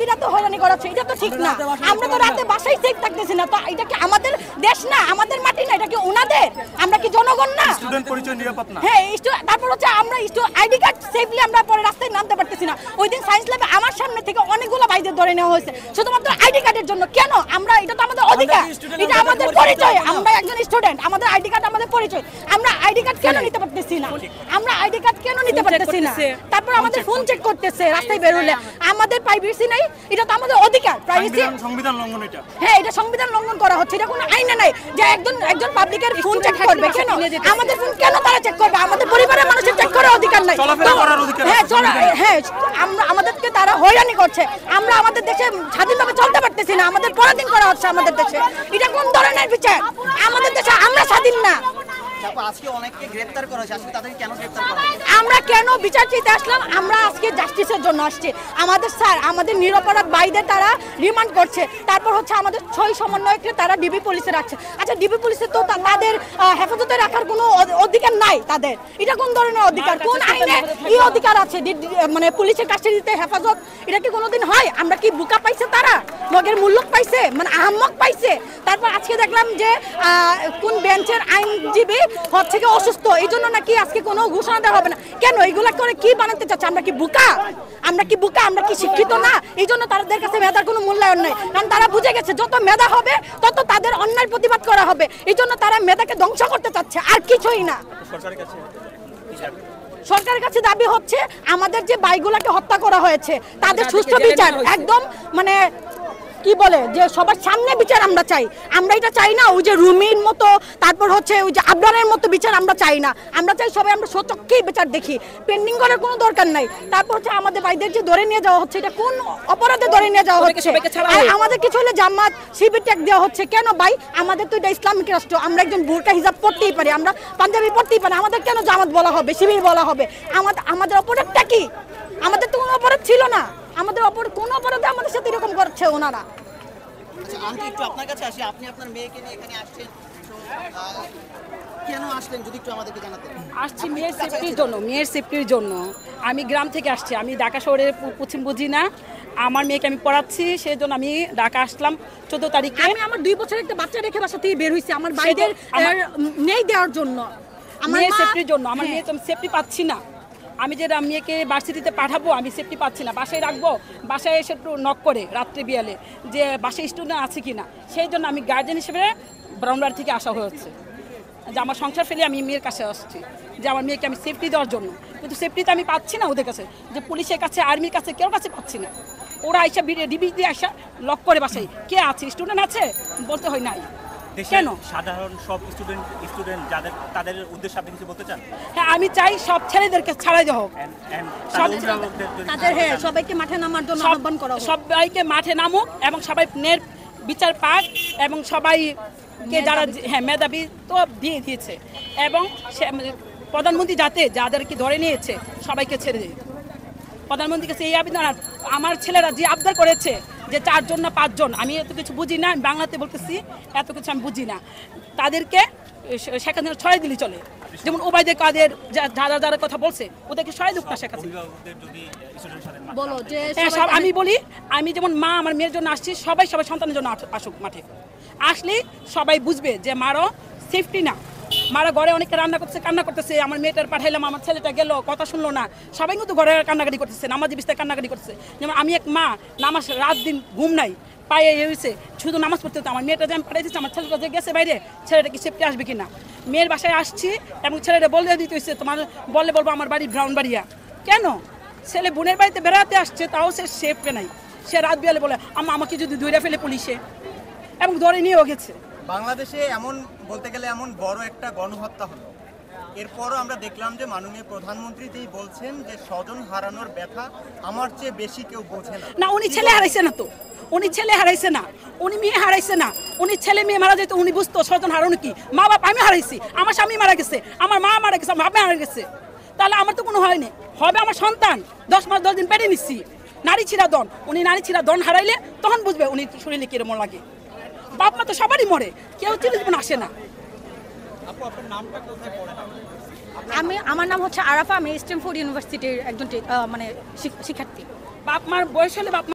এটা তো হয়রানি করাচ্ছে, এটা তো ঠিক না। আমরা তো রাতে বাসায় সেফ থাকতেছি না, তো এটা কি আমাদের দেশ না, আমাদের মাটি না, এটা কি ওনাদের? আমরা কি জনগণ না? স্টুডেন্ট পরিচয় নিরাপদ না। হ্যাঁ, তারপর হচ্ছে আমরা আইডি কার্ড সেফলি আমরা পরে রাস্তায় নামতে পারতেছি না। ওই দিন সায়েন্স ল্যাবে আমার সামনে থেকে অনেকগুলো ভাইদের ধরে নেওয়া হয়েছে শুধুমাত্র আইডি কার্ডের জন্য। কেন? আমরা এটা তো আমাদের অধিকার, এটা আমাদের পরিচয়। আমরা একজন স্টুডেন্ট, আমাদের আইডি কার্ড আমাদের পরিচয়। আমরা আইডি কার্ড কেন নিতে পারতেছি না? আমরা আইডি কার্ড কেন নিতে পারতেছি না? তারপর আমাদের ফোন চেক করতেছে রাস্তায় বের হলে। আমাদের প্রাইভেসি নাই, এটা তো আমাদের অধিকার। প্রাইভেসি সংবিধান লঙ্ঘন এটা। হ্যাঁ, এটা সংবিধান লঙ্ঘন করা হচ্ছে। এটা কোনো আইনে নাই যে একজন পাবলিকের ফোন চেক করবে। কেন আমাদের ফোন কেন তারা চেক করবে? আমাদের পরিবারের মানুষের চেক করার অধিকার নাই। হ্যাঁ, আমাদেরকে তারা হয়রানি করছে। আমরা আমাদের দেশে স্বাধীনভাবে চলতে পারতেছি না, আমাদের পরাধীন করা হচ্ছে আমাদের দেশে। এটা কোন ধরনের বিচার? আমাদের দেশে আমরা স্বাধীন না। আমরা কেন বিচার চাইতে আসলাম? আমরা আজকে জাস্টিসের জন্য আসছি। আমাদের স্যার, আমাদের নিরপরাধ ভাইদের তারা রিমান্ড করছে। তারপর হচ্ছে আমাদের 6 সমন্বয়ককে তারা ডিবি পুলিশে রাখছে। আচ্ছা, ডিবি পুলিশে তো তাদের হেফাজতে রাখার কোনো অধিকার নাই তাদের। এটা কোন ধরনের অধিকার? কোন আইনে এই অধিকার আছে? মানে পুলিশের কাস্টাডিতে হেফাজত, এটা কি কোনোদিন হয়? আমরা কি বুকা পাইছে তারা? মগের মূল্য পাইছে, মানে আহম্মক পাইছে। তারপর আজকে দেখলাম যে কোন বেঞ্চের আইনজীবী হচ্ছে কি অসুস্থ, এই জন্য নাকি আজকে কোনো ঘোষণা দেওয়া হবে না। কেন? এগুলা করে কি বানাতে চাচ্ছে? আমরা কি বুকা? আমরা কি বুকা? আমরা কি শিক্ষিত না? এই জন্য তাদের কাছে মেধার কোনো মূল্যায়ন নেই। কারণ তারা বুঝে গেছে যত মেধা হবে তত তাদের অন্যায় প্রতিবাদ করা হবে। এই জন্য তারা মেধাকে ধ্বংস করতে চাচ্ছে, আর কিছুই না। সরকারের কাছে দাবি হচ্ছে আমাদের যে ভাইগুলাকে হত্যা করা হয়েছে তাদের সুষ্ঠু বিচার, একদম মানে কি বলে যে সবার সামনে বিচার আমরা চাই। আমরা এটা চাই না ওই যে রুমির মতো, তারপর হচ্ছে ওই যে আবরারের মতো বিচার আমরা চাই না। আমরা চাই সবাই আমরা সচক্ষেই বিচার দেখি, পেন্ডিং করার কোনো দরকার নাই। তারপর হচ্ছে আমাদের ভাইদের যে ধরে নিয়ে যাওয়া হচ্ছে, এটা কোন অপরাধে ধরে নিয়ে যাওয়া হচ্ছে? আর আমাদের কিছু হলে জামাত শিবির ট্যাগ দেওয়া হচ্ছে। কেন ভাই? আমাদের তো এটা ইসলামিক রাষ্ট্র, আমরা একজন বোরকা হিজাব পড়তেই পারি, আমরা পাঞ্জাবি পড়তেই পারি। আমাদের কেন জামাত বলা হবে, শিবির বলা হবে? আমাদের অপরাধটা কি? আমাদের তো কোনো অপরাধ ছিল না। আমাদের কোন অপরাধে আমাদের সাথে এরকম করছে ওনারা? আচ্ছা, আন্টি একটু আপনার কাছে আসি। আপনি আপনার মেয়েকে নিয়ে এখানে আসছেন, কেন আসলেন যদি একটু আমাদেরকে জানাতেন? আসছি মেয়ের সেফটির জন্য। মেয়ের সেফটির জন্য আমি গ্রাম থেকে আসছি। আমি ঢাকা শহরে পশ্চিম বুঝি না, আমার মেয়েকে আমি পড়াচ্ছি, সেই জন্য আমি ঢাকা আসলাম 14 তারিখে। আমি আমার 2 বছরের একটা বাচ্চা রেখে বাসা থেকে বের হয়েছি আমার ভাইদের নেই দেওয়ার জন্য, আমার মেয়ের সেফটির জন্য। আমার মেয়ে তো আমি সেফটি পাচ্ছি না। আমি যে মেয়েকে ভার্সিটিতে পাঠাবো, আমি সেফটি পাচ্ছি না। বাসায় রাখবো, বাসায় এসে একটু নক করে রাত্রে বিয়ালে যে বাসায় স্টুডেন্ট আছে কিনা। সেই জন্য আমি গার্জেন হিসেবে ব্রাউনবাড়ি থেকে আসা হয়েছে যে আমার সংসার ফেলে আমি মেয়ের কাছে আসছি যে আমার মেয়েকে আমি সেফটি দেওয়ার জন্য। কিন্তু সেফটি তো আমি পাচ্ছি না ওদের কাছে, যে পুলিশের কাছে, আর্মির কাছে, কেউ কাছে পাচ্ছি না। ওরা আইসা ডিবি দিয়ে আসা লক করে বাসায় কে আছে, স্টুডেন্ট আছে বলতে হয় নাই। কেন? সাধারণ সব স্টুডেন্ট যাদের, তাদের উদ্দেশ্যে আপনি কিছু বলতে চান? হ্যাঁ, আমি চাই সব ছেলেদেরকে ছাড়াই দেওয়া হোক। সবাইকে মাঠে নামার জন্য আহ্বান করা হোক। সবাইকে মাঠে নামুক এবং সবাই বিচার পাক এবং সবাইকে যারা মেধাবী তো দিয়ে দিয়েছে এবং প্রধানমন্ত্রী যাদেরকে ধরে নিয়েছে সবাইকে ছেড়ে দেয়। প্রধানমন্ত্রীর কাছে এই আবেদন। আমার ছেলেরা যে আবদার করেছে যে 4 জন না 5 জন, আমি এত কিছু বুঝি না, আমি বাংলাতে বলতেছি, এত কিছু আমি বুঝি না, তাদেরকে সেখানে ছড়াই দিলে চলে। যেমন ওবায়দে কাদের যারা কথা বলছে ওদেরকে ছড়াই দুঃখ না শেখাচ্ছে। বলো যে আমি বলি, আমি যেমন মা আমার মেয়ের জন্য আসছি, সবাই সন্তানের জন্য আসুক মাঠে। আসলে সবাই বুঝবে যে মারও সেফটি না। মারা ঘরে অনেকে রান্না করতেছে, কান্না করতেছে, আমার মেয়েটার পাঠাইলাম, আমার ছেলেটা গেল, কথা শুনলো না। সবাই কিন্তু ঘরে কান্নাকাটি করতেছে, নামাজি বিস্তার কান্নাকাটি করতেছে। যেমন আমি এক মা, নামাজ রাত দিন ঘুম নাই, পায়ে হয়েছে, শুধু নামাজ পড়তে হতো। আমার মেয়েটা যে আমি পাঠাই দিচ্ছি, আমার ছেলেটা যে গেছে বাইরে, ছেলেটা কি সেফটি আসবে কিনা? মেয়ের বাসায় আসছি এবং ছেলেটা বলে দিতে হয়েছে, তোমার বলবো আমার বাড়ি ব্রাউনবাড়িয়া। কেন? ছেলে বোনের বাড়িতে বেড়াতে আসছে, তাও সে সেফে নাই। সে রাত বিয়ালে বলে আমাকে যদি ধরে ফেলে পুলিশে, এবং ধরে নিয়েও গেছে। বাংলাদেশে এমন বলতে গেলে এমন বড় একটা গণহত্যা হলো, এরপরও আমরা দেখলাম যে মাননীয় প্রধানমন্ত্রী যেই বলছেন যে স্বজন হারানোর ব্যথা আমার চেয়ে বেশি কেউ বোঝে না। না, উনি ছেলে হারাইছে না তো, উনি ছেলে হারাইছে না, উনি মেয়ে হারাইছে না। উনি ছেলে মেয়ে মারা যেত উনি বুঝতো স্বজন হারানো কি। মা বাপ আমি হারাইছি, আমার স্বামী মারা গেছে, আমার মা মারা গেছে, আমার বাবা মারা গেছে, তাহলে আমার তো কোনো হয়নি। হবে আমার সন্তান 10 মাস 10 দিন পেটে নিচ্ছি। নারী ছিঁড়া দন, উনি নারী ছিঁড়া দন হারাইলে তখন বুঝবে উনি শরীরে কিরকম লাগে। বাপ মা তো সবারই মরে, কেউ চিরজীবন আসে না। আমার নাম হচ্ছে আরাফা, আমি স্ট্যামফোর্ড ইউনিভার্সিটির একজন মানে শিক্ষার্থী। বাপ মার বয়স হলে বাপ